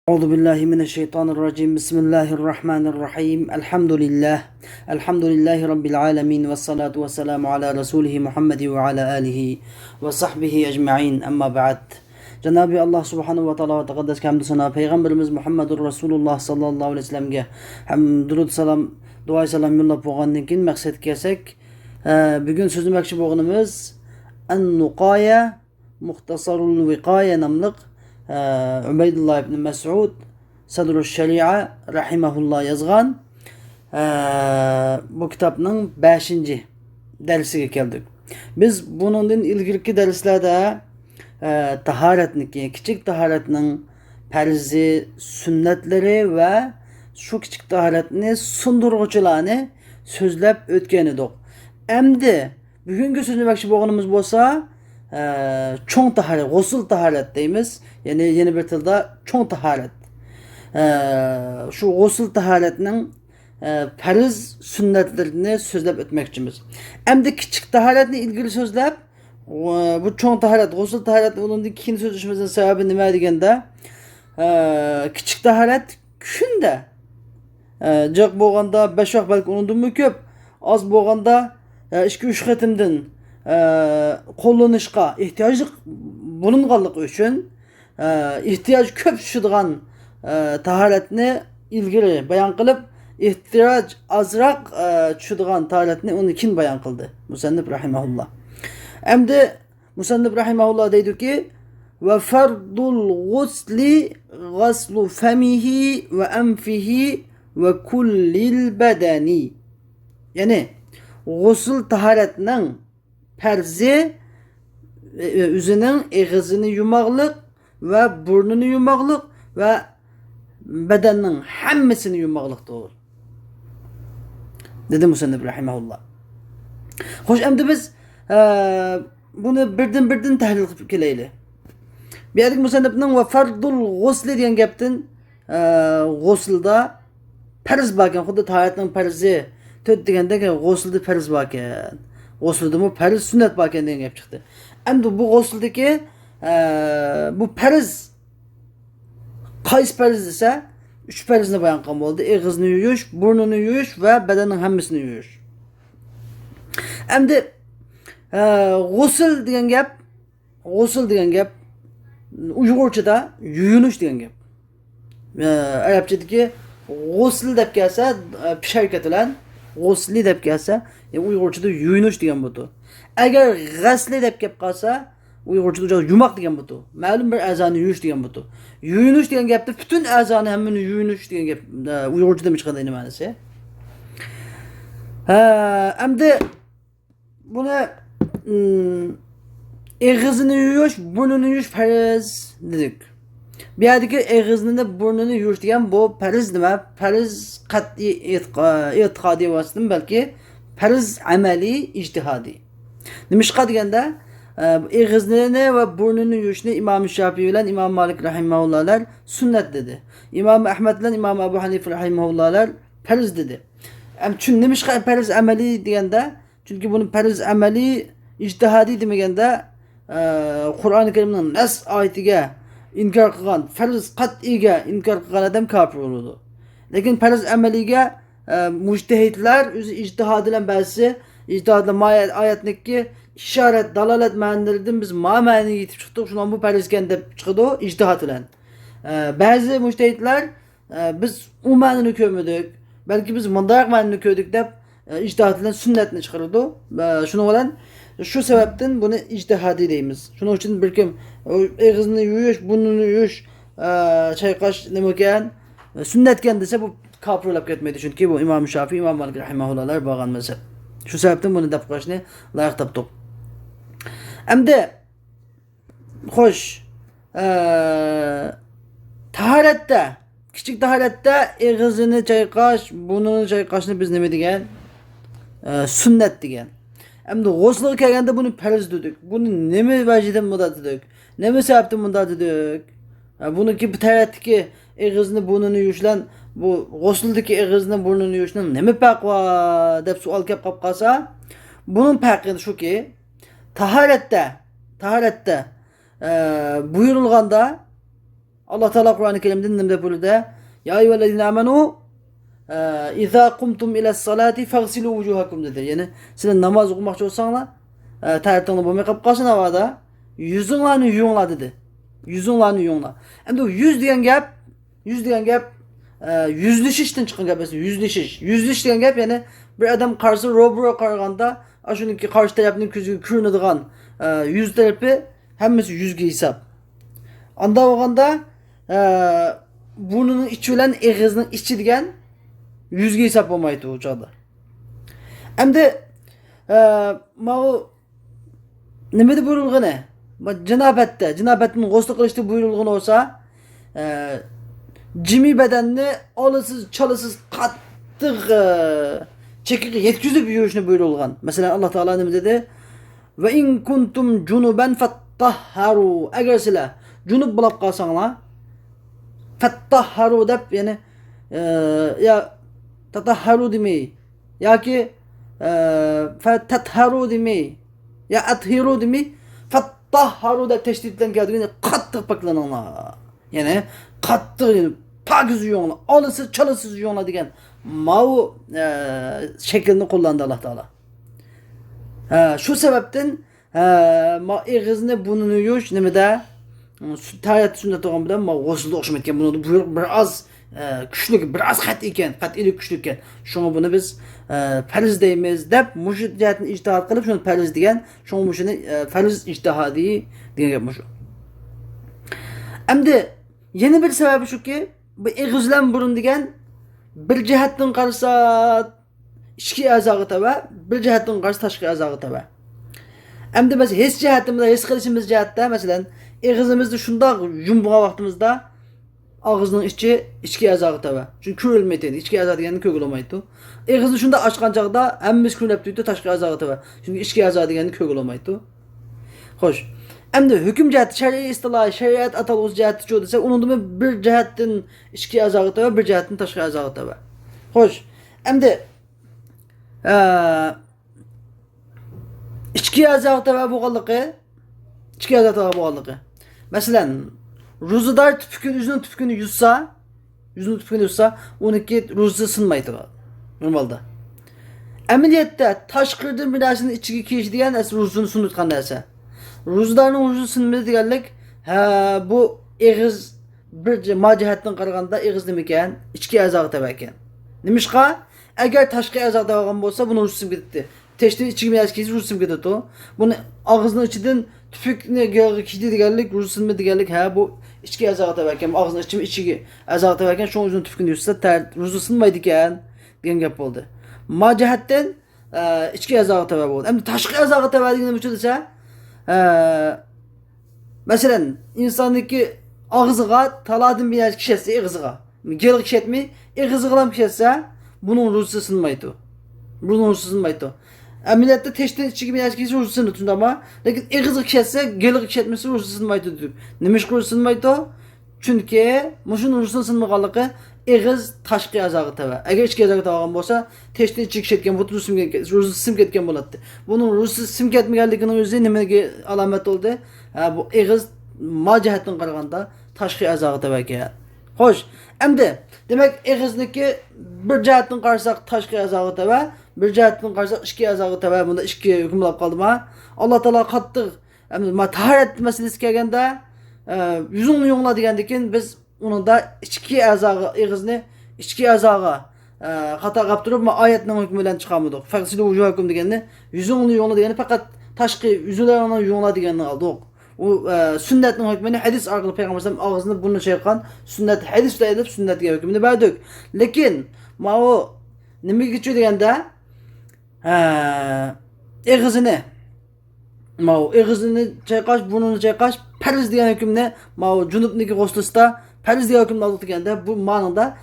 أعوذ بالله من الشيطان الرجيم بسم الله الرحمن الرحيم الحمد لله رب العالمين والصلاة والسلام على رسوله محمد وعلى آله وصحبه أجمعين أما بعد Cenab-ı Allah Subhanahu ve Teala ve Tekaddes hamdü sana Peygamberimiz Muhammedur Resulullah sallallahu aleyhi ve sellem'ge hem durud salam dua salam yollap bolgandan keyin maksat kelsek bugün sözlemoqchi bo'lganimiz An-Nuqaya Muhtasarul Viqaya namliq Ubeydullah ibn Mes'ud Sadrush Şeria rahimahullah yazgan bu kitapның 5. dersiga keldik. Biz bunundan ilgirki derslerde taharetniki, kiçik taharetinin perzi, sünnetleri ve şu kiçik taharetini sundurguçularını sözlep ötken edik. Emdi bugünkü sözlemoqchi bo'lganimiz bo'lsa çoğ taharet, gusül taharet deymiz. Yani yeni bir tilde çoğ taharet. Şu gusül taharetinin perz sünnetlerini sözlep ötmekçimiz. Emdi kiçik taharetini ilgili sözlep bu çoğ taharet, gusül taharet onun ikinci sözleşmemizin sebebi nime degende kiçik taharet künde cık boğanda 5 vaqt belki onundan mı köp az boğanda 2-3 xetimden qo'llanishga ehtiyojlik bulunganlik uchun ehtiyoj ko'p tushadigan tahoratni ilgari bayon qilib ehtiyoj ozroq tushadigan tahoratni uni keyin bayon qildi musannif rahimahulloh. Endi musannif rahimahulloh deydiki ve fardul gusli gaslu femihi ve enfihi ve kullil bedeni. Yani gusül taharetinin perzi üzünün ağzını yumaqlık ve burnunu yumaqlık ve bedenin hemmesini yumaqlık olur. Dedi musannif rahimahullah. Hoş emdi biz bunu birden tahlil qilib kelayli. Bir adik musannifning ve fardul gusli degan gapdan guslda farz bo'lgan, xuddi tahoratning farzi to'rt degandek guslda farz bo'lgan. G'uslda bu farz sünnet bo'lgan degan gap chiqdi. Endi bu g'usldagi bu farz qaysi farz desa 3 farzni bayon qilgan bo'ldi. Og'izni yuyish, burnini yuyish va badanning hammasini yuyish. Endi g'usl degan gap Uyg'urchada yuyinish degan gap. Arabchadagi g'usl deb kelsa pisharkat bilan g'usli deb kelsa Uyg'urchada yuyinish degan bo'ldi. Agar g'asli deb kelib qolsa Uyg'urchada yumoq degan bo'ldi. Ma'lum bir a'zoni yuyish degan bo'ldi. Yuyinish degan gapda butun a'zoni hammani yuyinish degan gap Uyg'urchada chiqadi ma'nosi. Endi buni og'zini yuyish, burnini yuyish farz dedik. Bir yerdeki ağzını burnunu yuyish degan bu farz nima? Farz qat'iy e'tiqodiy vasitdan balki farz amaliy ijtihodiy. Nimishqa deganda ağzını ve burnunu yuyishni İmam Şafii bilan İmam Malik rahimahullahlar sünnet dedi. İmam Ahmed bilan İmam Abu Hanife rahimahullahlar farz dedi. Çünkü nimishqa farz amaliy deganda, çünkü bunu farz amaliy ijtihodiy demaganda Qur'oni Karimning nas oyatiga inkar qilgan, farz qat'iga inkar qilgan adam kafir bo'ladi. Lekin farz amaliga mujtahidlar o'zi ijtihod bilan ba'zi ijtihod oyatniki ishorat dalolat ma'nilaridan biz ma'noni yetib chiqdik, shundan bu farz ekan deb chiqadi ijtihod bilan. Ba'zi mujtahidlar biz u ma'noni ko'rmadik, balki biz mundaq ma'noni ko'rdik deb ijtihod bilan sunnatni chiqaradi. Shuning bilan şu sebepten bunu ijtihadi deymiz. Şunun için bir kim ağzını yuyish, burnunu yuyish, çayqash nima ekan, sunnatkan desa bu kafirlab ketmaydi. Çünkü bu İmam Şafii, İmam Malik rahimahullahlar bo'lgan mezheb. Şu sebepten bunu deb qo'yishni loyiq topdik. Endi xo'sh, tahoratda, kichik tahoratda ağzını çayqash, burnunu çayqashni biz nima degan? Sunnat degan. Endi g'uslga kelganda buni farz dedik. Buni nima vajidan bunday dedik? Nima sababdan bunday dedik? Buniki bu taratdagi og'izni burnini yuvishdan bu g'usldagi og'izni burnini yuvishdan nima farqi bor deb savol kelib qolsa, buning farqi shuki, tahoratda buyurilganda Allah Teala Kur'an-ı Kerim'de nimde buyurdu? Ya eyyühellezine amenu İza kumtum ila salati fagsilu vujuhakum dedi. Yani sizin namaz okumakçı olsanlar tarihten bu mekap kaçına var da yüzünlerini yuyunla dedi. Yüzünlerini yuyunla. Hem de yüz diyen gap yüzleşişten çıkan gap mesela yüzleşiş. Yüzleş diyen gap yani bir adam karşı robura karganda aşınınki karşı tarafının küzü kürünüdüğün yüz tarafı hemmesi yüzge hesap. Anda olganda burnunun içi olan ağzının içi diyen yüzge hesap olmaydı o çağda. Hem de mağu nemede buyurulğu ne? Cenabetin goslu kılıçta buyurulğu olsa cimi bedenini olısız çalısız kattık çekik yetkizip bir yürüyüşüne buyurulğan. Mesela Allah Teala ne dedi? Ve in kuntum cunuben fettahharu. Eğer sizler cunub bulap kalsanlar fettahharu dep yani ya tatahharu demeyi ya ki fetetharu demeyi ya athiru demeyi fettahharu dep teşditten geldiğinde kattık paklananlar. Yani kattık pakiz yiyonlar, olısız çalısız yiyonlar degen mavu şeklini kullandı Allah Teala. Şu sebepten ağzını burnunu yuş nemede tayat sünnet olan bilen ma gosulu okşam etken bunu biraz küçlük biraz kat'ilik küçlükken şunu bunu biz fariz deymiz dep muşit cihetini ictihat kılıp şunu fariz degen şunu muşunu fariz ictihadi degen yapmış. Emdi yeni bir sebebi şu ki bu ağızlan burun degen bir cihetten karşı içki azağı tava bir cihetten karşı taşkı azağı tava. Hem de mesela his cihetimizde, his kılışımız cihette mesela ağzımızda şunda yumbuğa vaktimizde ağzının içki azağı tava. Çünkü körülmeydi. İçki azağı diyenin kögül olmaydı. Ağzını şunda açkancakta hemmimiz körüleptiydi taşkı azağı tava. Çünkü içki azağı diyenin kögül olmaydı. Hoş. Hem de hüküm ciheti, şer'i istilahi, şeriat atalığız ciheti çoğu dese onun da bir cihetin içki azağı tava, bir cihetin taşkı azağı tava. Hoş. Hem de içki azağı tava boğalıqı içki azağı tava boğalıqı. Mesela ruzudar yüzünün tüpkünü yutsa onunki ruzu sınmaydı normalde. Ameliyette taş kırdığı mirasının içki kişi diyen ruzunu sunutkan derse. Ruzudarının ruzu sınmaydı diyenlik bu ağız bir macihetten qaraganda ağız demeken içki azağı tava eken. Nemişqa? Eğer taşkı azağı tava olsa bunu ruzu gitti. Teştin içki mirasının ruzu gitti. Bunu ağzının içinden tüpükne kişi diyenlik ruzu sınmaydı diyenlik bu içki azağı tava eken ağzının içki azağı tava eken şunun uzun tüpükünü yutsa ruzu sınmaydı eken diyen gap oldu. Macihetten içki azağı tava oldu. Hem taşkı azağı tava diyen bir şey dese mesela insandaki ağzıga taladın bir kişisi ağzıga. Gelik kişi etmi ağzıgılam kişisi bunun ruzu sınmaydı. Bunun ruzu sınmaydı. Millette teştin içki bir kişi ruzu sınıtında ama lakin ağzı kişisi gelik kişi etmesi ruzu sınmaydı dedik. Nemiş ruzu sınmaydı? Çünkü muşun ruzu sınmagalığı ağız taşkı azağı tava. Eğer içki azağı tava olsa teştin içki kişi etken bu ruzu sim ketken boladı. Bunun ruzu sim ketmegenliginin özü neme alamet oldu? Bu ağız macihetten qaraganda taşkı azağı tava eken. Hoş. Emdi demek ağızdaki bir cihetten qarsak taşkı azağı tava, bir cihetten qarsak içki azağı tava. Bunda içki hüküm alap kaldı mı? Allah Teala kattık. Emdi taharet meselesi kelgende yüzünü yongla degendikin biz onun da içki azağı ağızını içki azağı hata kaptırıp ma ayetten hükmüyle çıkamadık. Faksilu vujuhakum degenini yüzünü yongla degeni fakat taşkı yüzülerini yongla degenini aldık. O sünnetin hükmünü hadis arkalı Peygamber sallallahu ağzını burnunu çaykan sünnet hadisle edip sünnetge hükmünü verdik. Lakin ma o nime geçiyor degende ağzını ağzını çaykaş burnunu çaykaş periz diyen hükümne ma cunubniki goslusta periz diyen hükümle aldık degende bu manada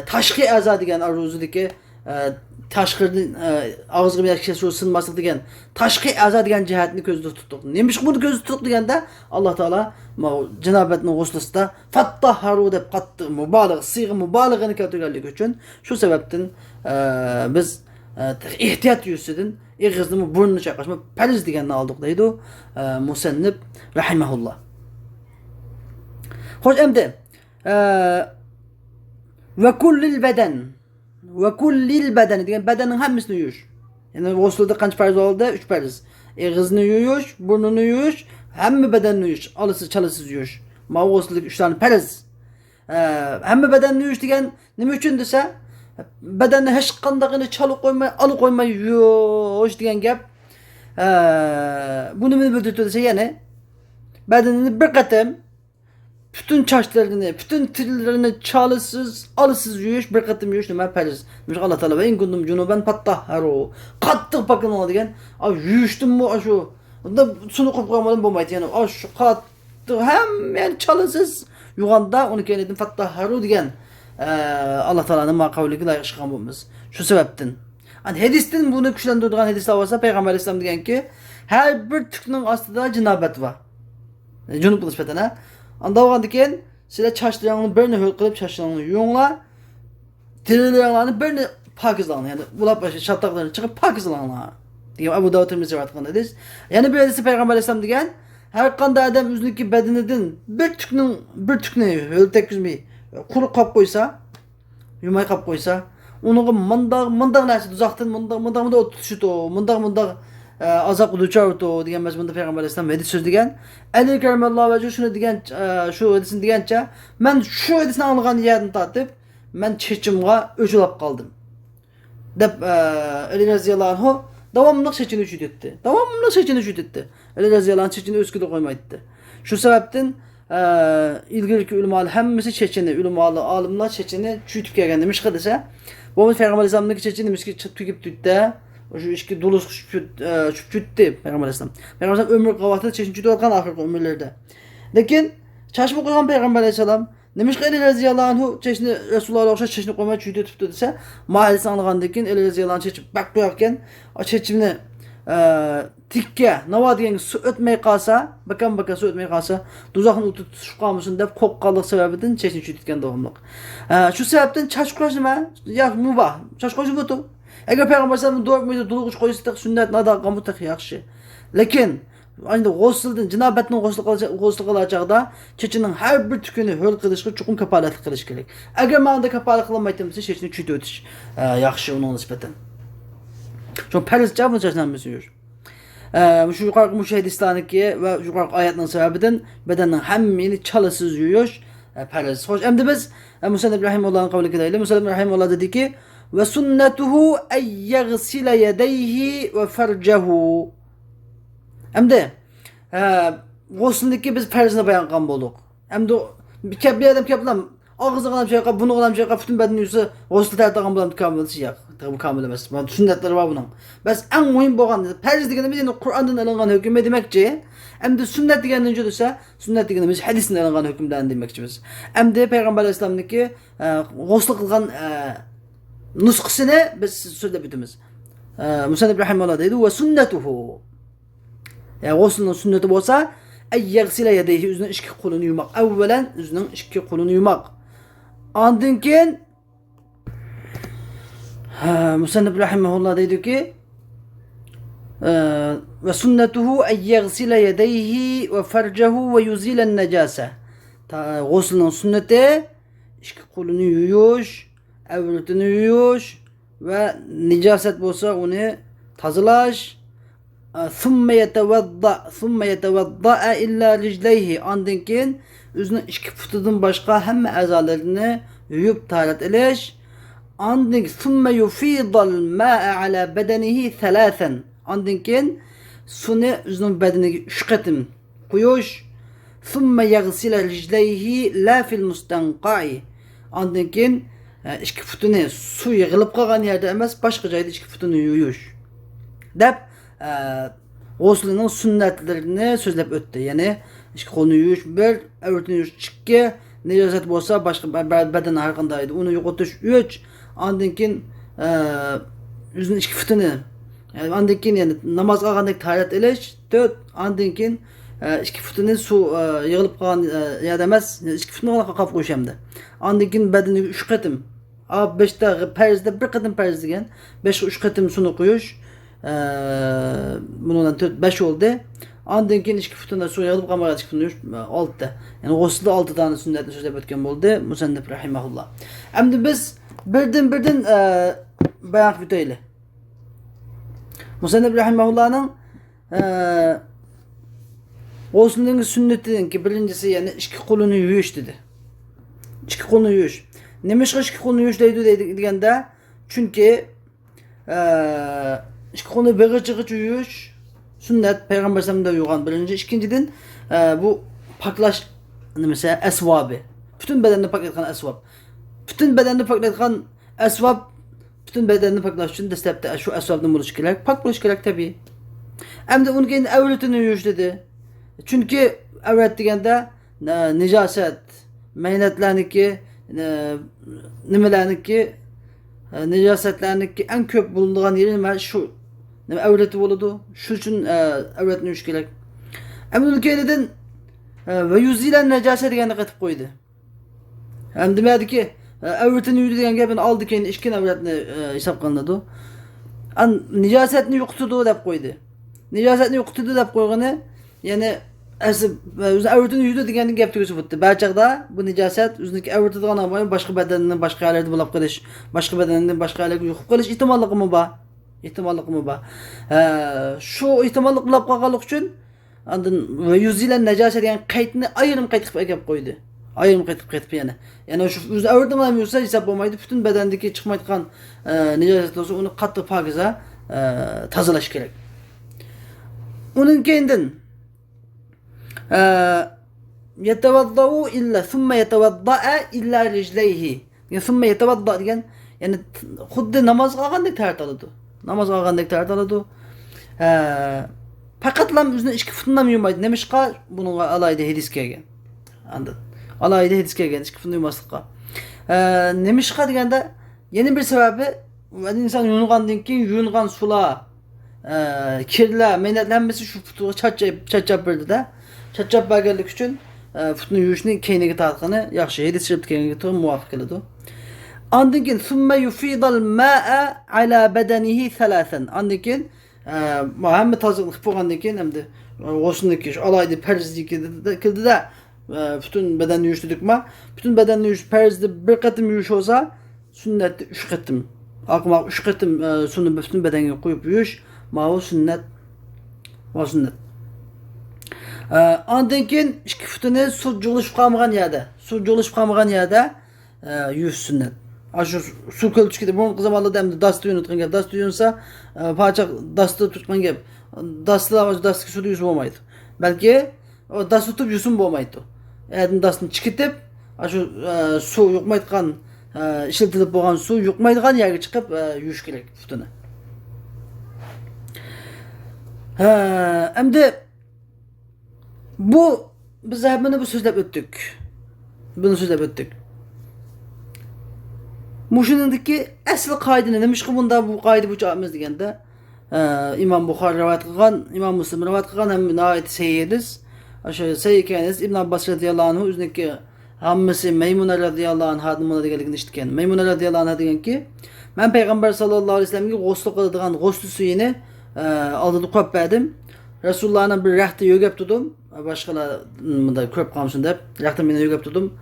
taşkı aza degen aruzudaki taşkırdı ağızga bir kişi sınmaslık degen taşkı aza degen cihetini gözde tuttuk. Neymiş bunu gözde tuttuk degende Allah Teala cenabetinin goslusta fattahharu dep kattık mübalag sıyğı mübalağını keltirgenlik üçün şu sebepten biz ihtiyat yüzüdün ağzını burnunu çaykaşma periz degenini aldık deydi musennib rahimahullah. Hoş emdi ve kullil beden. Ve kullil beden degan bedenin hammasini yuvish. Yani g'uslda qancha farz oldi? 3 farz. Og'izni yuvish, burnini yuvish, hamma bedenni yuvish, olasiz chalasiz yuvish. Ma g'usllik 3 tane farz. Hamma bedenni yuvish degan nima uchun desa, bedenni hech qandag'ini chalib qo'ymay, olib qo'ymay yuvish degan gap. Bu nimani bildiradi desa, ya'ni bedenini bir qatam bütün çarşlarını, bütün trillerini çalısız, alısız yuyuş, bir katım yuyuş nima farz. Mesela Allah Teala ve in kuntum junuban fattahharu. Qattiq bakın ola degan. Ay yuyuşdum mu şu. Unda sunu qo'yib qo'ymadim bo'lmaydi. Yani şu qattiq ham yani çalısız yuganda onu keyin fattahharu degan. Allah Teala'nın maqavliga loyiq chiqqan bo'lamiz. Shu sababdan. Hani hadisdan buni kuchlantiradigan hadislar bo'lsa Payg'ambar alayhisalom deganki, har bir tukning ostida jinobat bor. Junub nisbatan ha. Anda olgandan sizlar çaşlarını birini hol qilib çaşlarını yuvinglar. Tirilaringlarni birini pokizlanglar. Yani ulab başı şaltaqlarni chiqib pokizlanglar. Degan Abu Davud Tirmizi rivoyat qilgan hadis. Yani bir hadisda Payg'ambar alayhisalom degan, har qanday odam o'ziniki badanidan bir tukni hol tekkizmay quruq qolib qo'ysa, yumay qolib qo'ysa, unuga mundaq narsa uzoqdan mundaq o't tutishdi, mundaq azap uducharto degan mazmunda Payg'ambar alayhisalom hadis so'zlagan. Ali karamallohu vajhu shuni degan, shu hadisni degancha, men shu hadisni olgan yerdan tortib, men chechimga o'chilib qoldim. Deb Ali roziyallohu anhu davomli chechini jutetdi. Ali roziyallohu anhu chechini o'skida qo'ymaydi. Shu sababdan ilgirki ulamolar hammasi chechini, olimlar chechini chutib kelgan demiş desa, bu Payg'ambar alayhisalomning chechini miski tugib tutdi. Şu işki doluz çüpçüttü Peygamber Aleyhisselam. Peygamber Aleyhisselam ömrü kavatı çeşinci doğurkan ahirki ömürlerde. Lakin çaşma koygan Peygamber Aleyhisselam demiş ki Eli Raziyallahu Anhu çeşini Resulullah'a okşa çeşini koymaya çüydü tuttu dese mahallesi anlığandakin Eli Raziyallahu Anhu çeşip bak koyarken o çeşimini tikke nava diyen su ötmeye kalsa bakan su ötmeye kalsa duzakın utu tutuşup kalmışsın deyip kokkallık sebebinden çeşini çüydütken doğumluk. Şu sebepten çaş koyuşum ya mubah çaş koyuşum butu. Eğer Peygamber Aleyhisselam'ın doğrulmaydı, doluğuş koyustak, sünnet, nada, qamutak yaxşı. Lakin, aynı g'usldan, cinabetin g'usl qilacaqda, chechinin her bir tükünü hol qilishga chuqur kapolatlik qilish kerak. Agar manda kapolat qilolmaydi bo'lsa, chechini chutib o'tish yaxshi uning nisbatan. Shu farz javob chechnamiz yur. Shu yuqorqi hadislarniki va yuqorqi oyatning sababidan badanning hammani chalasiz yuyish farz. Xo'sh, endi biz Musa ibn Rahimullahning qavliga deylik. Musa ibn Rahimullah dediki: ve sunnetuhu en yaghsila yedeyhi ve farcehu. Hem de g'uslniki biz farzini bayon qilgan bo'ldik. Hem de bir adam kaplam og'zini qilib şey qilib, buni qilib şey qilib, butun badani yuvsa g'usl tartgan bilan kamil yo'q. Bu kamil emas. Bu sunnatlar bor buning. Bas eng muhim bo'lgan farz deganimiz endi Qur'ondan olingan hukm demakchi. Endi sunnat degandan desa, sunnat deganimiz hadisdan olingan hukmdan demakchimiz. Endi Payg'ambar alayhisalomniki g'usl qilgan nusxasını biz so'zlab o'tamiz. Musa ibn Rahimullah deydi ve sunnetuhu. Yani g'uslning sunnati bo'lsa, ay yaghsila yadayhi o'zining ikki qo'lini yumaq. Avvalan o'zining ikki qo'lini yumaq. Ondan keyin Musa ibn Rahimullah deydiki ve sunnetuhu ay yaghsila yadayhi ve farjahu ve yuzila an-najasa. G'uslning sunnati ikki qo'lini yuyish, avratini yuyish ve nicaset bo'lsa uni tozalash. Thumma yatawadda illa rijlayhi. Ondan keyin o'zining ikki putidan boshqa hamma a'zolarini yuvib tarat ilish. Ondan thumma yufidal ma'a ala badanihi thalathan. Ondan keyin suvni o'zining badaniga 3 qatim quyish. Thumma yaghsila rijlayhi la fil mustanqa'i. Ondan keyin ikki putini suv yig'ilib qolgan yerda emas, boshqa joyda ikki putini yuyish. Deb g'uslining sunnatlarini so'zlab o'tdi. Ya'ni ikki qo'lni yuyish 1, avratni yuyish 2, najosat bo'lsa boshqa badan har qanday edi, uni yo'qotish 3, ondan keyin o'zining ikki putini, ondan keyin yani namoz qilgandek tahorat ilish 4, ondan keyin ikki putini suv yig'ilib qolgan yerda emas, ikki putini qo'yib qo'yish hamda. Ondan keyin badaniga 3 qatim, 5 ta farzda 1 qatim farz degan, 5 ga 3 qatim suvni quyish. Bundan 4-5 oldu. Andan keyin ikki futunda suv yig'ilib qamag'a ikki futunda yuvish 6 ta. Ya'ni g'uslda 6 tani sunnatni so'zlab o'tgan bo'ldi musannif rahimahulloh. Endi biz birdan bayon qilib o'taylik. Musannif rahimahullohning g'uslning sunnatidan ki birinchisi ya'ni ikki qo'lini yuvish dedi. Ikki qo'lni yuvish. Nima ish ikki qo'lni yuvish deganda chunki ikki qo'lni beg'ich yuvish sünnet Peygamber sallallahu yugan birinci. İkinciden bu paklaş mesela esvabı. Bütün bedenini paklatkan esvab. Bütün bedenini paklatkan esvab bütün bedenini paklaş için destekte şu esvabdan buluş gerek. Pak buluş gerek tabi. Hem de onun kendi evretini yuş dedi. Çünkü evret degende necaset, meynetlerniki, nimelerniki, necasetlerniki en köp bulunduğun yerin var şu. Nima avlati bo'ladi? Shu uchun avlatni yuvish kerak. Ibn Kaylidan va yuzilan najasa deganni qaytib qo'ydi. Ham demadiki, avlatni yuvdi degan gapini oldi keyin ishkin avlatni hisob qilinadi. An najosatni yo'qotdi deb qo'ydi. Najosatni yo'qotdi deb qo'ygani, ya'ni o'zi avlatni yuvdi deganning gap tugasi bo'ldi. Barchaqda bu najosat o'ziniki avlatdigan bo'lib boshqa badanni boshqa yerlarda bo'lib qolish, boshqa badanni boshqa yerlarga yo'qib qolish ehtimolligi bor. İhtimallık bor. Şu ihtimallık bulab qolganlik uchun andın ve yuzilan najasa degan qaytni ayrim qayt qilib qo'ydi. Ayrim qaytib yana. Ya'ni shu o'zi avrdimam yursa hisob bo'lmaydi. Butun badandagi chiqmaydigan najosat bo'lsa uni qattiq pokiza tozalash kerak. Uning keyindan yatawaddau illa thumma yatawadda'a illa rijlayhi. Yani thumma yatawadda degan yani xuddi namoz qilgandek tartaladi. Namaz qilgandek tartaladi. Faqatlam o'zini ikki futdan yumaydi. Nemishqa bunga alayda hadis kelgan. Anladın. Alayda hadis kelgan ikki futdan yumaslikqa. Nemishqa deganda yana bir sababi inson yuvingandan keyin yuvingan sular, kirlar, meynatlanmasi shu futga charchab berdi-da. Charchab berganlik uchun futni yuvishning keyingi tarqini yaxshi hadis shirib kelganiga to'g'ri muvofiq keladi. Ondan keyin summa yufidal ma'a ala badanihi thalathan. Ondan keyin hamma tozalik qilib bo'lgandan keyin hamda o'sindiki shu alayda farzdiki kirdi-da butun badanni yuvish dedikmi? Butun badanni yuvish farzda bir qatim yuvish bo'lsa, sunnatni 3 qatim. Aqmoq 3 qatim suni butun badanga qo'yib yuvish, ma'u sunnat. Va sunnat. Ondan keyin ikki futini suv jo'lishib qolmagan yerda yuvish sunnat. Aşu su kölçükide bunun zamanında hem de dastı yönetken gap. Dastı yönetse parça dastı tutkan gap. Dastı suda yüzü olmaydı. Belki o dastı tutup yüzün olmaydı. Eğer dastını çıkıtıp aşu su yokmaydıkan işletilip boğan su yokmaydıkan yerge çıkıp yüş gerek tutuna. Hem de bu biz hepini bu sözlep öttük. Bunu sözlep öttük. Muşunundaki asli kaydını demiş ki bunda bu kaydı bu çağımız degende İmam Bukhari rivayet kılgan, İmam Müslim rivayet kılgan hem nihayet seyyidiz. Aşağı seyyikeniz İbn Abbas radıyallahu anhu üzerindeki hammisi Meymune radıyallahu anh hadımına degeligini işitken. Meymune radıyallahu anh degen ki ben Peygamber sallallahu aleyhi ve sellem'e goslu kılıdığan goslu suyunu aldıdı koyup verdim. Resulullah'ın bir rahti yögep tuttum. Başkalarını da köp kalmışsın deyip rahti beni yögep tuttum.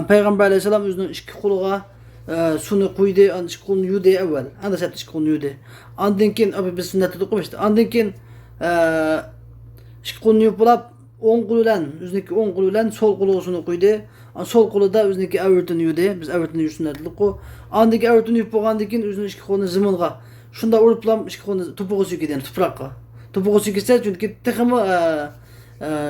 Peygamber aleyhisselam üzerine iki kuluğa sunu koydu, andık kolunu yudu evvel. Anda septik kolunu yudu. Andınkin abi biz sünnette dokumıştı. Andınkin iki kolunu yupulap 10 kululan, üzerindeki 10 kululan sol kolu sunu koydu. Sol kolu da üzerindeki evretini yudu. Biz evretini yudu sünnette doku. Andaki evretini yupulgandıkin üzerindeki iki kolunu zımınga. Şunda uruplam iki kolunu topuğu sükeden, toprakka. Topuğu süketse çünkü tekimi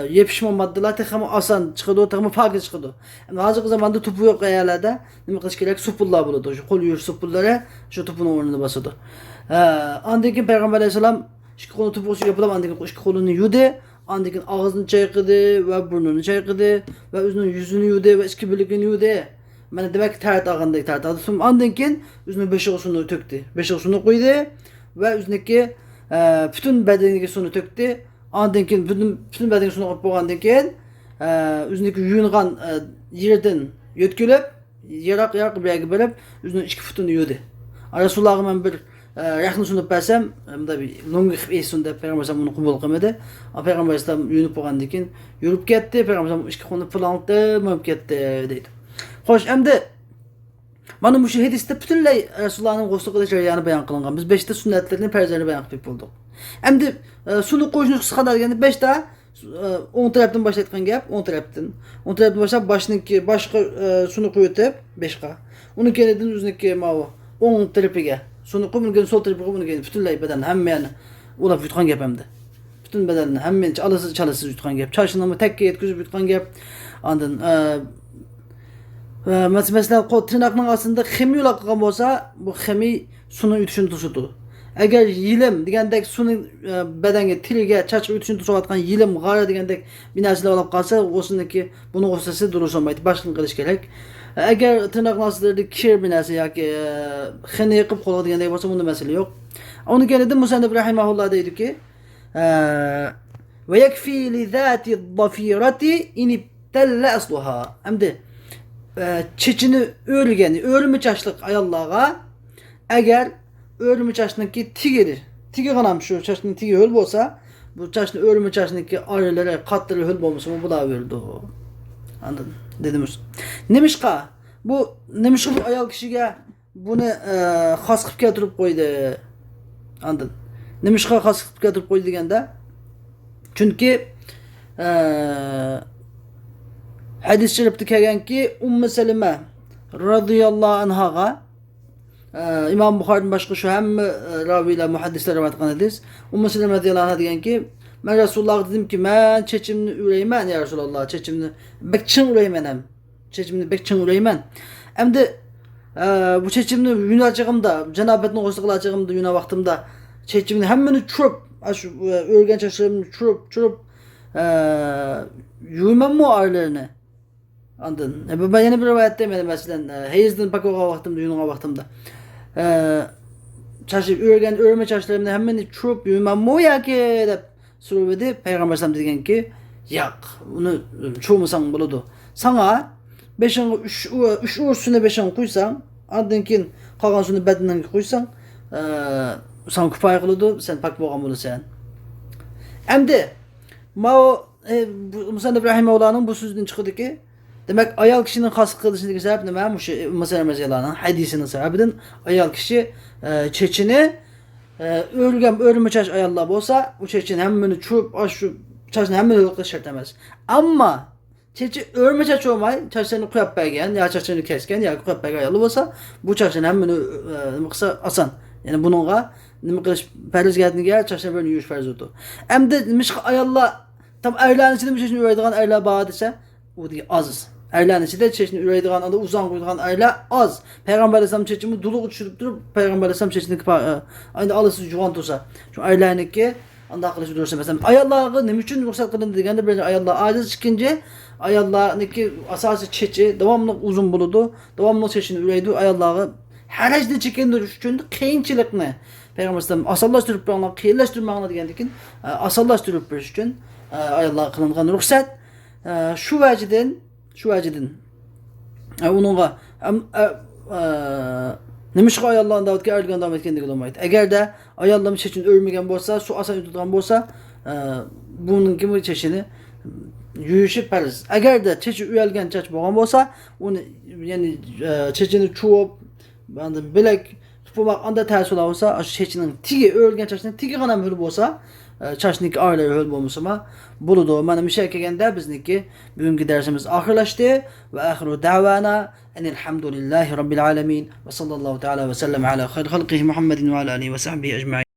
yepişme maddeler tekrar asan çıkıyor, tekrar farklı çıkıyor. Yani hazır zamanda topu yok yerlerde, ne kadar gerek supullar buludu. Şu kol yürü supullara şu topun oranını basıyordu. Andaki Peygamber Aleyhisselam şu kolu topu yapılan andaki şu kolunu yudu, andaki ağzını çayqıdı ve burnunu çayqıdı ve üzünün yüzünü yudu ve eski bölükünü yudu. Yani demek ki tert ağındaki tert ağdı. Sonra andaki üzünün beşiğusunu töktü, beşiğusunu koydu ve üzündeki bütün bedenindeki sunu töktü. Ondan keyin bütün bedeni sunu qo'yib bo'lgandan keyin o'zidagi yuyingan yerdan yo'tkilib, yiroq bir yerga berib, o'zining ikki futini yuvdi. Rasulullohga men bir Yaxın sunup bersem, bunda bir longi qilib sunda Peygamber sallam uni qabul qilmadi. Peygamber sallam yunib bo'lgandan keyin yurib ketdi. Peygamber sallam ishga qo'nib pulangdi, bo'lib ketdi deydi. Xo'sh, endi mana bu hadisda butunlay Rasulullohning g'usl qilish jarayoni bayon qilingan. Biz 5 ta sunnatlarni, farzlarni bayon qilib bo'ldik. Endi suni qo'yishni qisqa qilganda 5 ta o'ng tarafdan boshlayotgan gap, o'ng tarafdan boshlab boshniki boshqa suni qo'yib 5 qa. Uni kenidan o'ziniki ma'vo o'ng tarafiga suni qo'yib, sol tarafiga qo'yib, butunlay badan hammani ulab yutgan gap hamda. Butun badanni hammani chalasiz yutgan gap. Chashini takka yetkazib yutgan gap. Ondan mesela tırnakның aslında xemi yo'lab qilgan bo'lsa, bu xemi suni yutishini to'sadi. Agar yilim degandek suni badanga, tiliga, chachga yutishini to'sayotgan yilim, g'ara degandek bir narsalar olib qolsa, o'siniki buni o'sasi durust olmaydi, boshqa qilish kerak. Agar tırnaqning ostida kir bir narsa yoki xini yiqib qoladi degandek bo'lsa, bunda masala yo'q. Uni keladi Musannif rahimahulloh deydiki, "Ve yakfi li zati dhafirati in ibtalla asluha." Hamdi çeçini o'rgani, o'rimi chashliq ayollarga agar o'rimi chashniki tigi g'anam shu chashning tigi ho'l bo'lsa, bu chashni o'rimi chashniki oralari qattiq ho'l bo'lmasa, bu bo'laverdi. Anladın? Dedimiz. Nemishqa bu ayol kishiga buni xos qilib keltirib qo'ydi. Anladın? Nemishqa xos qilib keltirib qo'ydi deganda, chunki hadis şerifte kelganki Salime radhiyallohu anhaga İmam Buxorining boshqa shu hamma raviylar, muhaddislar rivoyat qilgan hadis. Salime radhiyallohu anha deganki, men Rasulullohga dedimki, men chechimni urayman ya Rasululloh, chechimni bekchin urayman ham. Chechimni bekchin urayman. Endi bu chechimni yunachig'imda, janobatni g'usl qilachig'imda, yuna vaqtimda chechimni hammani churib, shu o'rgan chashimni churib yuymanmi oralarini. Anladın? Ben yeni bir rivayet demedim mesela. Heyizden pakoğa vaktimde, yununa vaktimde. Çarşı örme çarşılarımda hemen çurup yuyman mı ya ki deyip soruyordu. Peygamber sallam degen ki, yok, bunu çoğumusan buludu. Sana 3 uğursuna 5'in koysan, andın ki kalan sunu bedenden koysan, sana kupaya kılıdı, sen pak boğan bunu sen. Hem de, Musannif rahimehullah'ın bu sözünden çıkıyordu ki, demek ayol kişinin xas qilishidagi sabab nima? Musallam radhiyallohu hadisining sababidan ayol kishi chechini o'rmi chash ayollar bo'lsa, u chechini hammani churib, shu chachni hammani yo'qqa shart emas. Ammo chechi o'rmi chach olmay, chachini qo'yib bergan, yo chachini kesgan, yo qo'yib bergan ayol bo'lsa, bu chachni hammani nima qilsa oson. Ya'ni buningga nima qilish farzga chachni bilan yuvish farz o'ti. Endi nima ayollar tam erlarning ichida chechini o'raydigan erlar bor desa, u degi aziz. Erlerin içinde çeşini üreydiğin anda uzan koyduğun erler az. Peygamber Aleyhisselam çeşini duluğu düşürüp durup Peygamber Aleyhisselam çeşini aynı alısı juvan tutsa. Şu erlerinki anda akıllısı durursa mesela. Ayallar'ı ne için ruhsat kılındı degende bir ayallar aciz çıkınca ayallar'ınki asası çeşi devamlı uzun buludu. Devamlı çeşini üreydi ayallar'ı herhalde çekendir için kıyınçılık ne? Peygamber Aleyhisselam asallaştırıp bana kıyırlaştırmağına degendikin asallaştırıp bir için ayallar kılıngan ruhsat. Şu vəcidin onunla nemişqa ayollarning davetga ergan davom etgandek bo'lmaydi. Agarda ayollar chechini o'rmagan bo'lsa, su oson yutadigan bo'lsa, buning kimi chechini yuyishi farz. Agarda chechi uyalgan chech bo'lgan bo'lsa, uni ya'ni chechini chuvib, bilak tupoq anda ta'sir olsa, chechining tigi o'rgan chechning tigi g'anam hul bo'lsa, çarşındaki aileleri öl bulmuşuma buludu. Bana müşahede kelgende bizniki bugünkü dersimiz ahirlaştı ve ahiru davana enelhamdülillahi rabbil alemin ve sallallahu teala ve sellem ala hayr halqihi Muhammedin ve ala alihi ve sahbihi ecmaîn.